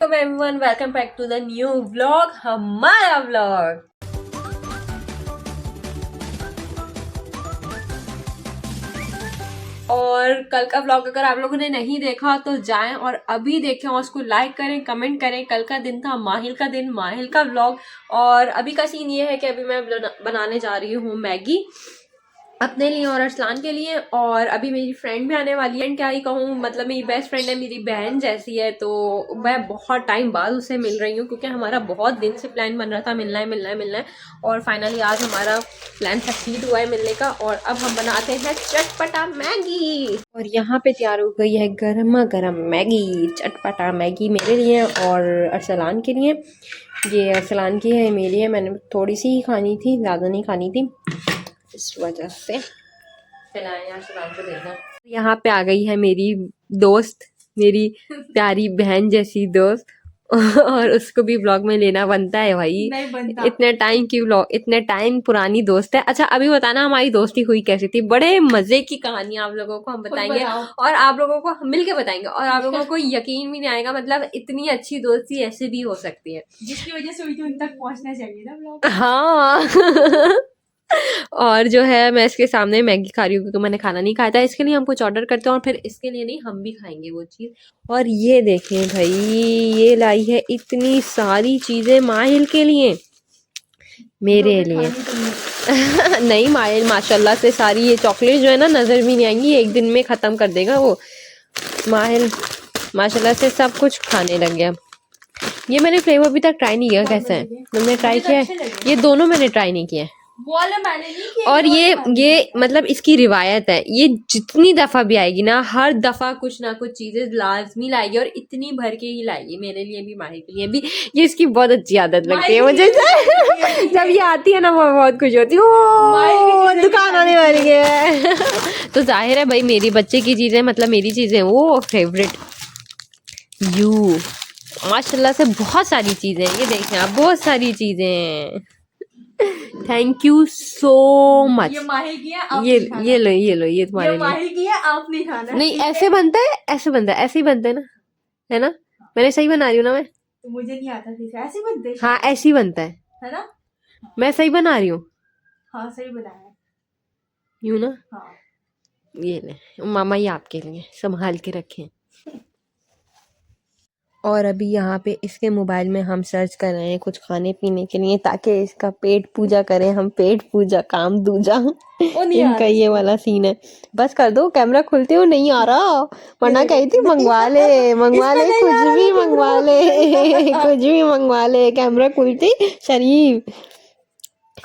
Welcome everyone, welcome back to the new vlog, हमारा vlog. और कल का व्लॉग अगर आप लोगों ने नहीं देखा तो जाएं और अभी देखें और उसको लाइक करें, कमेंट करें। कल का दिन था माहिल का दिन, माहिल का व्लॉग। और अभी का सीन ये है कि अभी मैं बनाने जा रही हूँ मैगी अपने लिए और अरसलान के लिए। और अभी मेरी फ्रेंड भी आने वाली है। क्या ही कहूँ, मतलब मेरी बेस्ट फ्रेंड है, मेरी बहन जैसी है। तो मैं बहुत टाइम बाद उससे मिल रही हूँ क्योंकि हमारा बहुत दिन से प्लान बन रहा था मिलना है मिलना है मिलना है। और फाइनली आज हमारा प्लान सक्सीड हुआ है मिलने का। और अब हम बनाते हैं चटपटा मैगी। और यहाँ पे तैयार हो गई है गर्मा गर्म मैगी, चटपटा मैगी मेरे लिए और अरसलान के लिए। ये अरसलान की है, मेरी है। मैंने थोड़ी सी ही खानी थी, ज़्यादा नहीं खानी थी, इस वजह से यहाँ पे आ गई है मेरी दोस्त, मेरी प्यारी बहन जैसी दोस्त। और उसको भी ब्लॉग में लेना बनता है भाई, इतने टाइम की व्लॉग, इतने टाइम पुरानी दोस्त है। अच्छा अभी बताना हमारी दोस्ती हुई कैसी थी। बड़े मजे की कहानी आप लोगों को हम बताएंगे और आप लोगों को मिल के बताएंगे और आप लोगों को यकीन भी नहीं आएगा। मतलब इतनी अच्छी दोस्ती ऐसे भी हो सकती है, जिसकी वजह से हुई थी उन तक पहुंचना चाहिए ना व्लॉग। हाँ। और जो है मैं इसके सामने मैगी खा रही हूँ क्योंकि मैंने खाना नहीं खाया था। इसके लिए हम कुछ ऑर्डर करते हैं और फिर इसके लिए नहीं, हम भी खाएंगे वो चीज़। और ये देखें भाई, ये लाई है इतनी सारी चीज़ें माहिल के लिए, मेरे लिए। नहीं माहिल माशाल्लाह से सारी ये चॉकलेट जो है ना नज़र भी नहीं आएंगी, एक दिन में ख़त्म कर देगा वो। माहिल माशाल्लाह से सब कुछ खाने लग गया। ये मैंने फ्लेवर अभी तक ट्राई नहीं किया, कैसा है? तुमने ट्राई किया है? ये दोनों मैंने ट्राई नहीं किया है। मैंने नहीं किया। और ये मतलब इसकी रिवायत है, ये जितनी दफा भी आएगी ना, हर दफा कुछ ना कुछ चीजें लाजमी लाएगी और इतनी भर के ही लाएगी, मेरे लिए भी माहिर के लिए भी। ये इसकी बहुत अच्छी आदत लगती है मुझे। जब ये आती है ना मैं बहुत खुश होती हूँ, दुकान आने वाली है। तो जाहिर है भाई मेरी बच्चे की चीजें, मतलब मेरी चीजें वो फेवरेट। यू माशाल्लाह से बहुत सारी चीजें, ये देखें आप, बहुत सारी चीजें। Thank you so much. ये माहिर की है, आप ये नहीं खाना। ये लो ये लो, ये तुम्हारे ये लिए। माहिर की है, आप नहीं खाना। नहीं ऐसे बनता है, ऐसे बनता है, ऐसे ही बनता है ना, है ना? मैंने सही बना रही हूँ ना मैं? तो मुझे नहीं आता थी ऐसे बनते हैं। हाँ ऐसे ही बनता है ना? मैं सही बना रही हूँ। हाँ सही बनाया। यूँ ना? हाँ ये ले मामा, ये आपके लिए संभाल के रखें। और अभी यहाँ पे इसके मोबाइल में हम सर्च कर रहे हैं कुछ खाने पीने के लिए ताकि इसका पेट पूजा करें हम। पेट पूजा काम दूजा, इनका ये वाला सीन है। बस कर दो, कैमरा खुलते हो नहीं आ रहा, वरना कही थी मंगवा ले कुछ भी मंगवा ले, कुछ भी मंगवा ले, कैमरा खुलते शरीफ।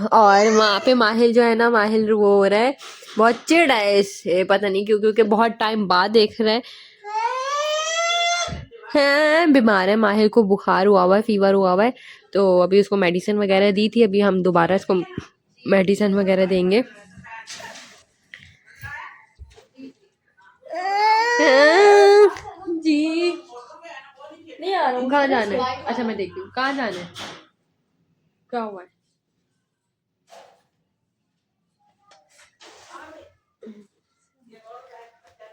और वहाँ पे माहिल जो है ना, माहिल वो हो रहा है, बहुत चिढ़ है इससे, पता नहीं क्यों, क्योंकि बहुत टाइम बाद देख रहा है। बीमार है, माहिर को बुखार हुआ हुआ है, फीवर हुआ हुआ है। तो अभी उसको मेडिसिन वगैरह दी थी, अभी हम दोबारा इसको मेडिसिन वगैरह देंगे। जी नहीं आ रहा हूँ। कहाँ जाना है? अच्छा मैं देखती हूँ कहाँ जाना है, क्या हुआ है।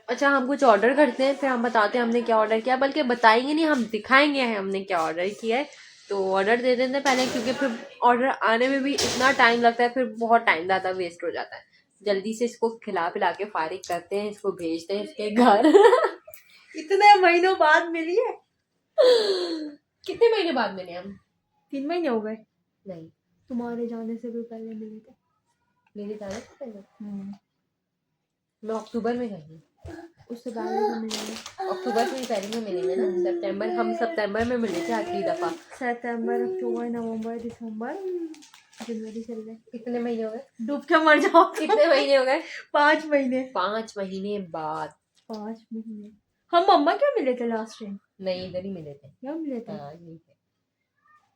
अच्छा हम कुछ ऑर्डर करते हैं फिर हम बताते हैं हमने क्या ऑर्डर किया, बल्कि बताएंगे नहीं, हम दिखाएंगे हमने क्या ऑर्डर किया है। तो ऑर्डर दे देते हैं पहले, क्योंकि फिर ऑर्डर आने में भी इतना टाइम लगता है, फिर बहुत टाइम ज़्यादा वेस्ट हो जाता है। जल्दी से इसको खिला पिला के फारिग करते हैं, इसको भेजते हैं इसके घर। इतने महीनों बाद मिली है। कितने महीने बाद मिले हम? 3 महीने हो गए। नहीं, तुम्हारे जाने से भी पहले मिले थे। मेरे जाने से पहले मैं अक्टूबर में गई, उससे पहले तो मिले। अक्टूबर में पहले में मिलेंगे ना, सितंबर, हम सितंबर में मिले थे आखिरी दफा। सितंबर, अक्टूबर, नवंबर, दिसंबर, जनवरी चल गए। कितने महीने हो गए? डूब के मर जाओ। कितने महीने हो गए? 5 महीने। 5 महीने बाद। 5 महीने। हम मम्मा क्या मिले थे लास्ट टाइम? नहीं इधर ही मिले थे। क्या मिले थे? हाँ यही थे,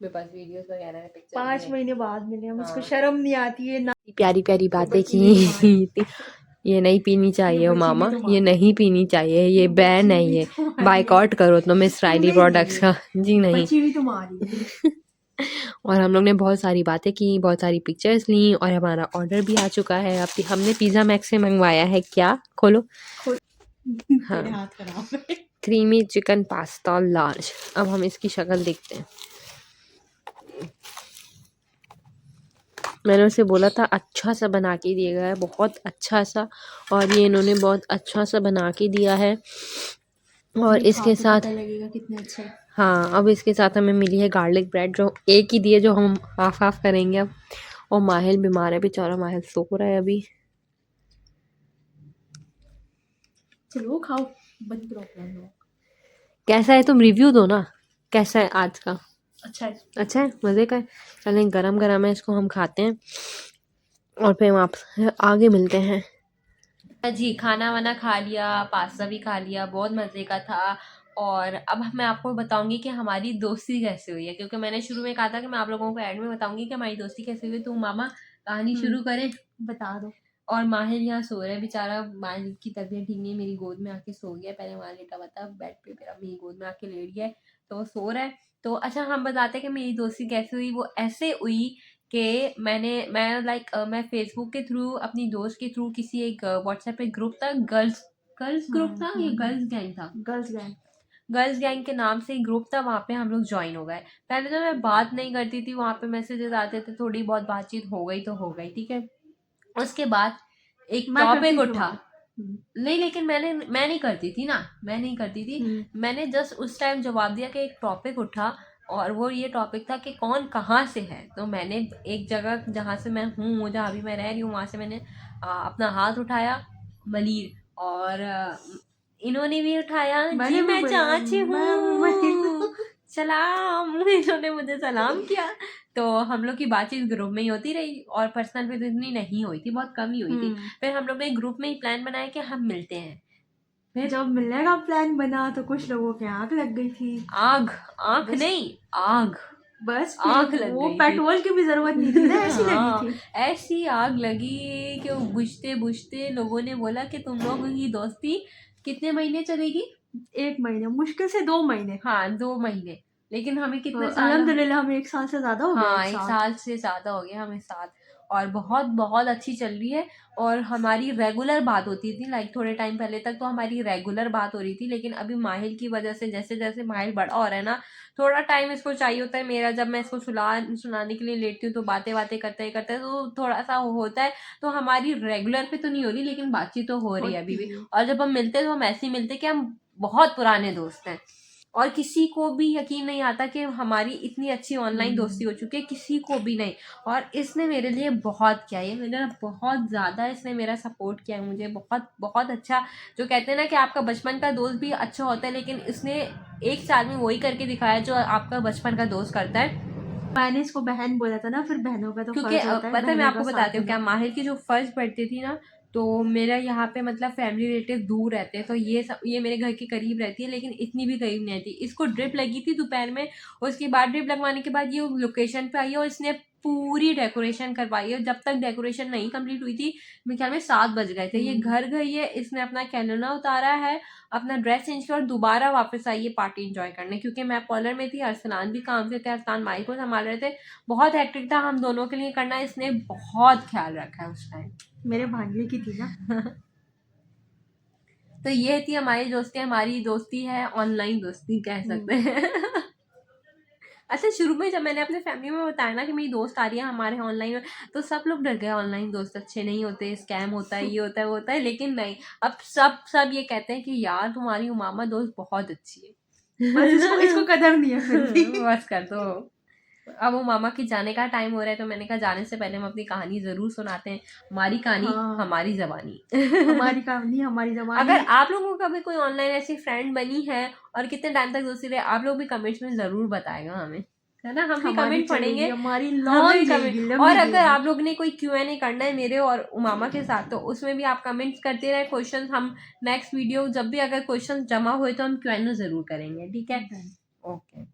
मेरे पास वीडियोस वगैरह है, पिक्चर 5 महीने बाद मिले हम। उसको हाँ। शर्म नहीं आती है ना। प्यारी प्यारी बातें की। ये नहीं पीनी चाहिए हो मामा, ये नहीं पीनी चाहिए, ये बैन है, ये बाइकआउट करो तुम इसराइली प्रोडक्ट्स का। जी नहीं। बच्ची भी तुम्हारी। और हम लोग ने बहुत सारी बातें की, बहुत सारी पिक्चर्स ली और हमारा ऑर्डर भी आ चुका है। अब हमने पिज़्ज़ा मैक्स से मंगवाया है। क्या खोलो। हाँ। हाथ खराब है। Creamy chicken pasta large. अब हम इसकी शक्ल देखते हैं। मैंने उसे बोला था अच्छा सा बना के दिया गया है, बहुत अच्छा सा, और ये इन्होंने बहुत अच्छा सा बना के दिया है। और इसके साथ लगेगा कितने अच्छा। हाँ, अब इसके साथ हमें मिली है गार्लिक ब्रेड, जो एक ही दी है, जो हम हाफ हाफ करेंगे अब। और माहिल बीमार है बेचारा, माहिल सो रहा है अभी। चलो खाओ, बंद प्रॉब्लम हो। कैसा है, तुम रिव्यू दो ना, कैसा है आज का? अच्छा है। अच्छा है, मज़े का है। चलें, गरम गरम है, इसको हम खाते हैं और फिर हम आपसे आगे मिलते हैं। जी, खाना वाना खा लिया, पास्ता भी खा लिया, बहुत मज़े का था। और अब मैं आपको बताऊंगी कि हमारी दोस्ती कैसे हुई है, क्योंकि मैंने शुरू में कहा था कि मैं आप लोगों को एड में बताऊंगी कि हमारी दोस्ती कैसे हुई। तो मामा कहानी शुरू करें? बता दो। और माहिर यहाँ सो रहा है बेचारा, माहिर की तबीयत ठीक नहीं है, मेरी गोद में आके सो गया। पहले वहाँ लेटा हुआ था बेड पे, फिर अब मेरी गोद में आके लेट गया है, तो वो सो रहा है। तो अच्छा, हम बताते हैं कि मेरी दोस्ती कैसे हुई। वो ऐसे हुई कि मैं फेसबुक के थ्रू, अपनी दोस्त के थ्रू, किसी एक व्हाट्सएप पे ग्रुप था, गर्ल्स गर्ल्स ग्रुप था, ये गर्ल्स गैंग था, गर्ल्स गैंग के नाम से एक ग्रुप था, वहाँ पे हम लोग ज्वाइन हो गए। पहले तो मैं बात नहीं करती थी, वहाँ पे मैसेजेस आते थे, थोड़ी बहुत बातचीत हो गई तो हो गई, ठीक है। उसके बाद एक टॉपिक उठा। नहीं, लेकिन मैं नहीं करती थी ना, मैं नहीं करती थी। मैंने जस्ट उस टाइम जवाब दिया कि एक टॉपिक उठा, और वो ये टॉपिक था कि कौन कहाँ से है। तो मैंने एक जगह जहाँ से मैं हूँ, जहाँ अभी मैं रह रही हूँ, वहाँ से मैंने अपना हाथ उठाया, मलीर, और इन्होंने भी उठाया, जी मैं चाची हूँ, सलाम। इन्होंने मुझे सलाम किया। तो हम लोग की बातचीत ग्रुप में ही होती रही, और पर्सनल पे तो इतनी नहीं हुई थी, बहुत कम ही हुई थी। फिर हम लोग ने ग्रुप में ही प्लान बनाया कि हम मिलते हैं। फिर जब मिलने का प्लान बना तो कुछ लोगों की आंख लग गई थी। आंख नहीं, आग, बस आग लग वो गई थी। पेट्रोल की भी जरूरत नहीं थी ना, ऐसी हाँ, लगी थी। ऐसी आग लगी कि वो बुझते बुझते लोगों ने बोला कि तुम लोगों की दोस्ती कितने महीने चलेगी? 1 महीने, मुश्किल से 2 महीने। हाँ, 2 महीने। लेकिन हमें तो कितने साल? अल्हम्दुलिल्लाह हमें 1 साल से ज्यादा हो गया। हाँ, 1 साल से ज़्यादा हो गया हमें साथ, और बहुत बहुत अच्छी चल रही है। और हमारी रेगुलर बात होती थी, लाइक थोड़े टाइम पहले तक तो हमारी रेगुलर बात हो रही थी, लेकिन अभी माहिल की वजह से, जैसे जैसे माहिल बड़ा हो रहा है ना, थोड़ा टाइम इसको चाहिए होता है मेरा। जब मैं इसको सुनाने के लिए लेटती हूँ तो बातें बातें करते करते तो थोड़ा सा होता है। तो हमारी रेगुलर पे तो नहीं हो रही, लेकिन बातचीत तो हो रही है अभी भी। और जब हम मिलते हैं तो हम ऐसे ही मिलते हैं कि हम बहुत पुराने दोस्त हैं, और किसी को भी यकीन नहीं आता कि हमारी इतनी अच्छी ऑनलाइन दोस्ती हो चुकी है, किसी को भी नहीं। और इसने मेरे लिए बहुत किया है, मेरा बहुत ज़्यादा इसने मेरा सपोर्ट किया है, मुझे बहुत बहुत अच्छा। जो कहते हैं ना कि आपका बचपन का दोस्त भी अच्छा होता है, लेकिन इसने 1 साल में वही करके दिखाया जो आपका बचपन का दोस्त करता है। मैंने इसको बहन बोला था ना, फिर बहनों का तो क्योंकि फर्ज होता है, पता है, मैं बहनों आपको का बताती साथ हूँ क्या, देना। माहिर की जो फर्स्ट बर्थडे थी ना, तो मेरा यहाँ पे मतलब फैमिली रिलेटिव दूर रहते हैं, तो ये मेरे घर के करीब रहती है, लेकिन इतनी भी करीब नहीं रहती। इसको ड्रिप लगी थी दोपहर में, उसके बाद ड्रिप लगवाने के बाद ये लोकेशन पे आई है, और इसने पूरी डेकोरेशन करवाई है। जब तक डेकोरेशन नहीं कंप्लीट हुई थी, मेरे ख्याल में 7 बज गए थे, ये घर गई है, इसने अपना कैनोना उतारा है, अपना ड्रेस चेंज किया, और दोबारा वापस आई है पार्टी एंजॉय करने। क्योंकि मैं पार्लर में थी, अरसलान भी काम से थे, अरसलान माई को संभाल रहे थे, बहुत हेक्टिक था हम दोनों के लिए करना। इसने बहुत ख्याल रखा है उस टाइम। मेरे भांजे की थी ना। तो ये थी हमारी दोस्ती, हमारी दोस्ती है ऑनलाइन दोस्ती कह सकते हैं। अच्छा, शुरू में जब मैंने अपने फैमिली में बताया ना कि मेरी दोस्त आ रही है हमारे ऑनलाइन, तो सब लोग डर गए, ऑनलाइन दोस्त अच्छे नहीं होते, स्कैम होता है, ये होता है वो होता है। लेकिन नहीं, अब सब ये कहते हैं कि यार तुम्हारी उमामा दोस्त बहुत अच्छी है। बस इसको कदर नहीं है फिर भी। बस कर दो। अब वो मामा के जाने का टाइम हो रहा है, तो मैंने कहा जाने से पहले हम अपनी कहानी जरूर सुनाते हैं। हमारी कहानी, हाँ। हमारी जबानी। हमारी कहानी हमारी जबानी। अगर आप लोगों का भी कोई ऑनलाइन ऐसी फ्रेंड बनी है और कितने टाइम तक दोस्ती रहे, आप लोग भी कमेंट्स में जरूर बताएगा हमें, है ना, हम भी कमेंट पढ़ेंगे, हमारी हमें भी लॉन्ग कमेंट। और अगर आप लोग ने कोई Q&A करना है मेरे और उमामा के साथ, तो उसमें भी आप कमेंट्स करते रहे क्वेश्चन, हम नेक्स्ट वीडियो जब भी अगर क्वेश्चन जमा हुए तो हम Q&A जरूर करेंगे, ठीक है। ओके,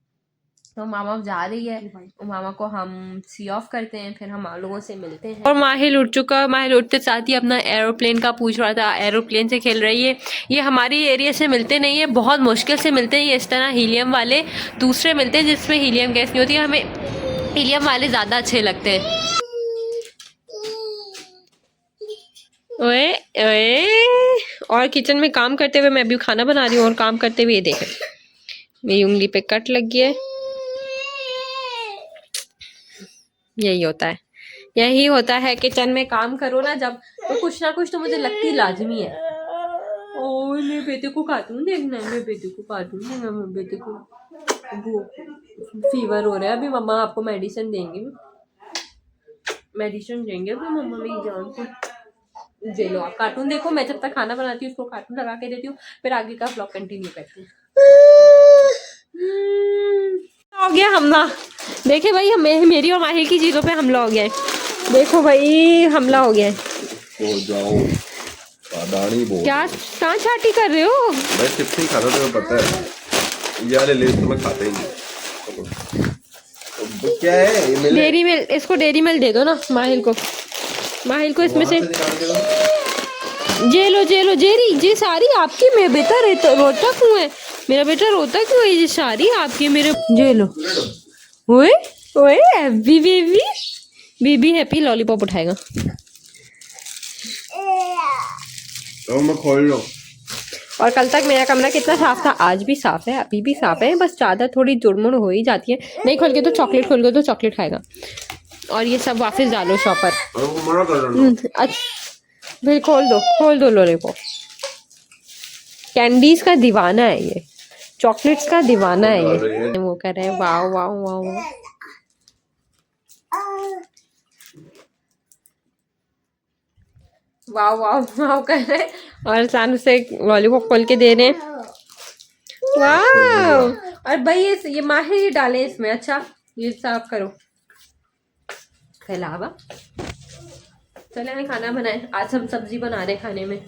तो मामा जा रही है, मामा को हम सी ऑफ करते हैं, फिर हम आप लोगों से मिलते हैं। और माहिल उठ चुका, माहिल उठते साथ ही अपना एरोप्लेन का पूछ रहा था, एरोप्लेन से खेल रही है। ये हमारी एरिया से मिलते नहीं है, बहुत मुश्किल से मिलते हैं ये, इस तरह हीलियम वाले दूसरे मिलते हैं जिसमें हीलियम गैस नहीं होती है, हमें हीलियम वाले ज़्यादा अच्छे लगते हैं। ओए ओए और किचन में काम करते हुए मैं भी खाना बना रही हूँ और काम करते हुए ये देखें मेरी उंगली पे कट लग गया है। यही होता है किचन में काम करो ना जब, तो कुछ ना कुछ तो मुझे लगती लाजमी है। ओह मेरे बेटे को कार्टून देखना है, मेरे बेटे को कार्टून देखना, मेरे बेटे को फीवर हो रहा है। अभी मम्मा आपको मेडिसिन देंगे अभी मम्मा मेरी जान को। जे लो आप कार्टून देखो, मैं जब तक खाना बनाती हूँ उसको कार्टून लगा के देती हूँ, फिर आगे का ब्लॉग कंटिन्यू करती हूँ। हो गया हमला, देखे भाई मेरी और माहिल की चीजों पे हमला हो गया है। देखो भाई हमला हो गया है। जाओ क्या कहाँ चाटी कर रहे हो? मैं चिप्स नहीं खाता, तुम्हें पता है। ये वाले लेस तो मैं खाता ही नहीं। तो क्या है ये डेरी मिल्क, इसको डेरी मिल्क दे दो ना माहिल को इसमें से जेलो जे सारी आपकी। मेरा बेटा रोता क्यों है? मेरा बेटा रोता क्यों है? ये सारी आपकी मेरे जेलो। ओए ओए बेबी हैप्पी लॉलीपॉप उठाएगा। मैं खोल लो। और कल तक मेरा कमरा कितना साफ था, आज भी साफ है, अभी भी साफ है, बस चादर थोड़ी जुड़मुड़ हो ही जाती है। नहीं खोल के तो चॉकलेट खाएगा। और ये सब वापस डालो शॉपर। मना कर अच्छा फिर खोल दो लॉलीपॉप। कैंडीज का दीवाना है ये, चॉकलेट्स का दीवाना है ये। वो कर रहे हैं wow wow wow. Wow wow wow कर रहे हैं और सानू से लॉलीपॉप खोल के दे रहे हैं। वाओ। और भाई ये माहिर ये डाले इसमें। अच्छा ये साफ करो फैलावा। चले हमें खाना बनाए, आज हम सब्जी बना रहे खाने में।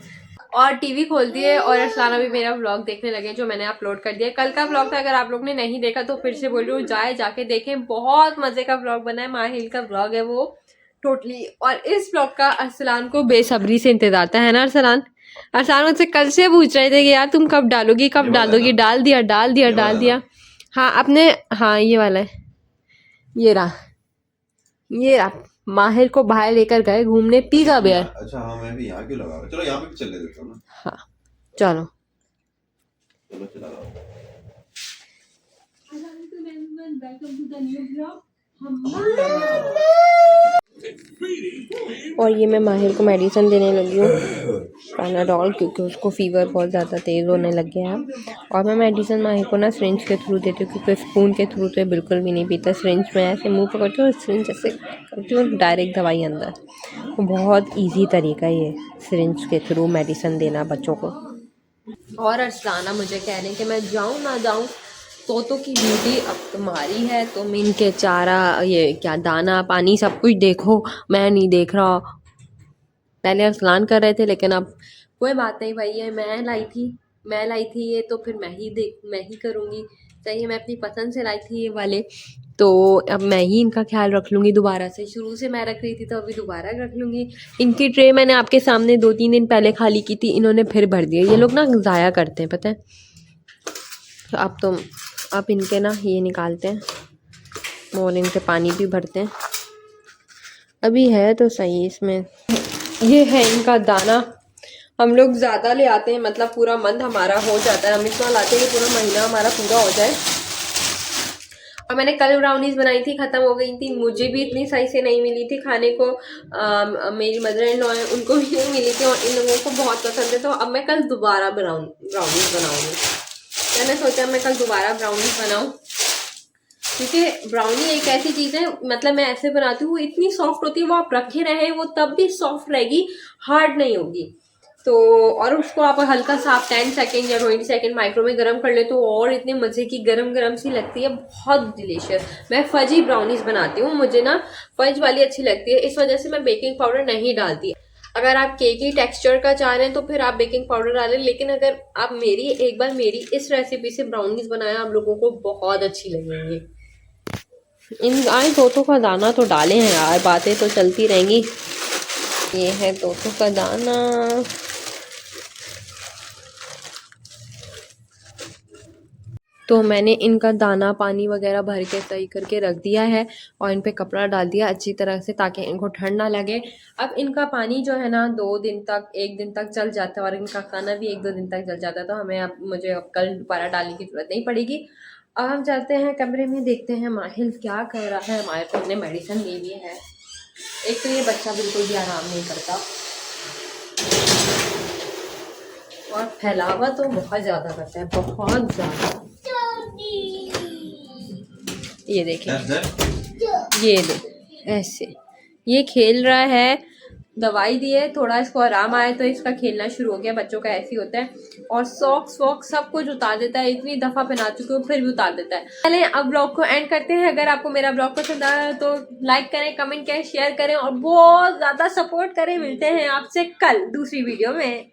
और टीवी खोल दिए और अरसलाना भी मेरा व्लॉग देखने लगे जो मैंने अपलोड कर दिया। कल का व्लॉग था, अगर आप लोग ने नहीं देखा तो फिर से बोल रही हूँ जाके देखें, बहुत मजे का व्लॉग बना है। माहिल का व्लॉग है वो टोटली। और इस व्लॉग का अरसलान को बेसब्री से इंतजार था, है ना अरसलान? अरसलान मुझसे कल से पूछ रहे थे कि यार तुम कब डालोगी डाल दिया। हाँ अपने, हाँ ये वाला है, ये रहा। माहिर को बाहर लेकर गए घूमने, पीगा बेयर। अच्छा हाँ मैं भी यहाँ क्यों लगा रहा? चलो यहाँ पे भी चलने देता हूँ ना। हाँ चलो चला रहा हूँ। और ये मैं माहिर को मेडिसिन देने लगी हूँ पैनाडॉल, क्योंकि उसको फीवर बहुत ज़्यादा तेज़ होने लग गया है। और मैं मेडिसिन माहिर को ना सिरिंज के थ्रू देती हूँ, क्योंकि स्पून के थ्रू तो ये बिल्कुल भी नहीं पीता। सिरिंज में ऐसे मुंह पकड़ती हूँ, सिरिंज ऐसे करती हूँ, डायरेक्ट दवाई अंदर। वो बहुत ईजी तरीका है ये सिरिंज के थ्रू मेडिसिन देना बच्चों को। और अरसलाना मुझे कह रहे हैं कि मैं जाऊँ ना जाऊँ, तोतों की ड्यूटी अब तुम्हारी है, तुम इनके चारा, ये क्या दाना पानी सब कुछ देखो, मैं नहीं देख रहा। पहले अरसलान कर रहे थे, लेकिन अब कोई बात नहीं भाई, ये मैं लाई थी ये, तो फिर मैं ही करूँगी। चाहिए मैं अपनी पसंद से लाई थी ये वाले, तो अब मैं ही इनका ख्याल रख लूँगी दोबारा से। शुरू से मैं रख रही थी तो अभी दोबारा रख लूँगी। इनकी ट्रे मैंने आपके सामने 2-3 दिन पहले खाली की थी, इन्होंने फिर भर दिया। ये लोग ना ज़ाया करते हैं पता है। तो अब इनके ना ये निकालते हैं और इनके पानी भी भरते हैं। अभी है तो सही इसमें। ये है इनका दाना। हम लोग ज़्यादा ले आते हैं, मतलब पूरा मंथ हमारा हो जाता है। हम इतना लाते हैं कि पूरा महीना हमारा पूरा हो जाए। और मैंने कल ब्राउनीज बनाई थी, ख़त्म हो गई थी। मुझे भी इतनी सही से नहीं मिली थी खाने को। मेरी मदर इन लॉ है, उनको भी नहीं मिली थी, और इन लोगों को बहुत पसंद है। तो अब मैं कल दोबारा ब्राउनीज बनाऊँगी। मैंने सोचा मैं कल दोबारा ब्राउनीज बनाऊँ, क्योंकि ब्राउनी एक ऐसी चीज़ है, मतलब मैं ऐसे बनाती हूँ, इतनी सॉफ्ट होती है, वो आप रखे रहे वो तब भी सॉफ्ट रहेगी, हार्ड नहीं होगी। तो और उसको आप हल्का सा आप 10 सेकेंड या 20 सेकेंड माइक्रो में गर्म कर ले तो और इतने मज़े की गरम सी लगती है, बहुत डिलीशियस। मैं फजी ब्राउनीज बनाती हूँ, मुझे ना फज वाली अच्छी लगती है, इस वजह से मैं बेकिंग पाउडर नहीं डालती। अगर आप केक की टेक्सचर का चाह रहे हैं तो फिर आप बेकिंग पाउडर डालें, लेकिन अगर आप एक बार मेरी इस रेसिपी से ब्राउनीज बनाया, आप लोगों को बहुत अच्छी लगेंगी। इन आए तोतों का दाना तो डाले हैं यार, बातें तो चलती रहेंगी। ये है तोतों का दाना। तो मैंने इनका दाना पानी वगैरह भर के सही करके रख दिया है और इन पे कपड़ा डाल दिया अच्छी तरह से ताकि इनको ठंड ना लगे। अब इनका पानी जो है ना 2 दिन तक 1 दिन तक चल जाता है और इनका खाना भी 1-2 दिन तक चल जाता है, तो हमें मुझे अब कल दोबारा डालने की ज़रूरत नहीं पड़ेगी। अब हम चलते हैं कमरे में, देखते हैं माहिल क्या कर रहा है। हमारे को अपने मेडिसिन ली हुई है। एक तो ये बच्चा बिल्कुल भी आराम नहीं करता और फैलावा तो बहुत ज़्यादा करता है, बहुत ज़्यादा। ये देखें, ये दे ऐसे ये खेल रहा है। दवाई दी है, थोड़ा इसको आराम आया तो इसका खेलना शुरू हो गया। बच्चों का ऐसे ही होता है। और सॉक्स वॉक्स सब कुछ उतार देता है, इतनी दफ़ा पहना चुके हो फिर भी उतार देता है। चलें अब ब्लॉग को एंड करते हैं। अगर आपको मेरा ब्लॉग पसंद आया तो लाइक करें, कमेंट करें, शेयर करें और बहुत ज़्यादा सपोर्ट करें। मिलते हैं आपसे कल दूसरी वीडियो में।